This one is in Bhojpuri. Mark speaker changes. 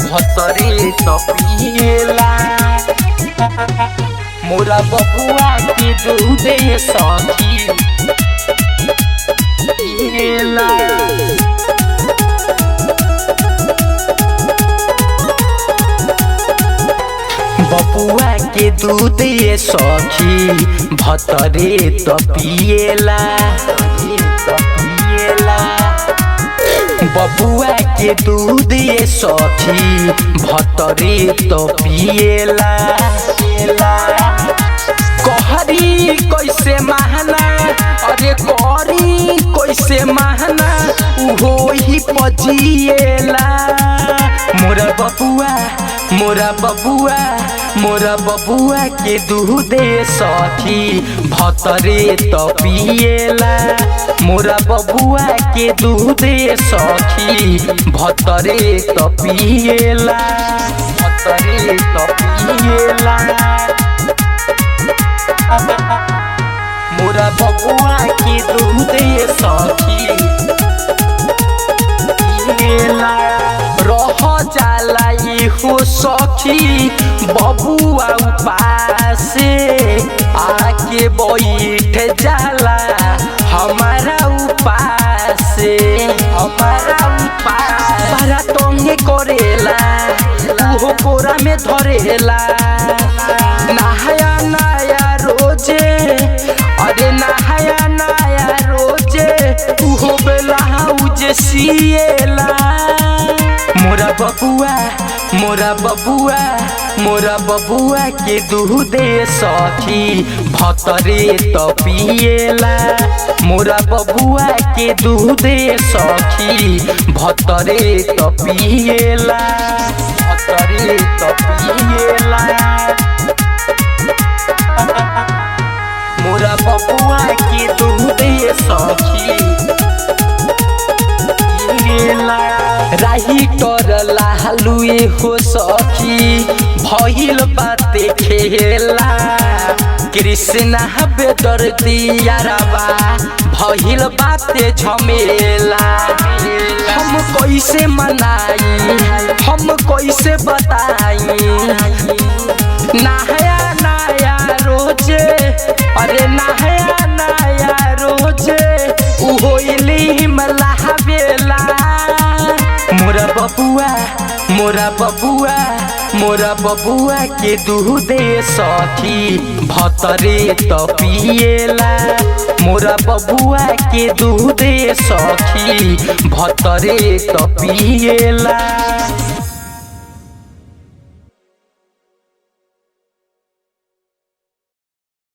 Speaker 1: भतरे तो पिएला मोरा बबुआ के दूधे सखी पिएला। बबुआ के दूध ये सखी भतरे तो पिएला बबुआ के दूध ये सखी भतरे तो पिएला। कहरी कैसे महना अरे कहरी कैसे महना उहो ही पजिएला। मोरा बबुआ के दूधे सखी भतरे तो पिएला। मोरा बबुआ के दूधे सखी भतरे तो पिएला भतरे तो पिएला। मोरा बबुआ के दूधे सखी पिएला। रह जाला हो सखी बबुआ उपासे आके बैठ जाला हमारा उपासे सारा टंगे करेला उहो कोरा में धरेला। नहाया नया रोजे अरे नहाया नया रोजे उहो बेला उजे सिएला। मोरा बबुआ के दूधे सखी भतरे तो पिएला। मोरा बबुआ के दूधे सखी भतरे तो पिएला भतरे तो पिएला। मोरा बबुआ के दूधे सखी पिएला। राही कर लालुए हो सखी भइल बाते खेला। कृष्णा बेदर्दी यारबा भइल बाते झमेला। हम कैसे मनाई हम कैसे बताई नया नया रोजे अरे नया नया रोजे उहो इली मलावेला। मोरा बबुआ के दूधे सखी भतरे तो पिएला। मोरा बबुआ के दूधे सखी भतरे तो पिएला।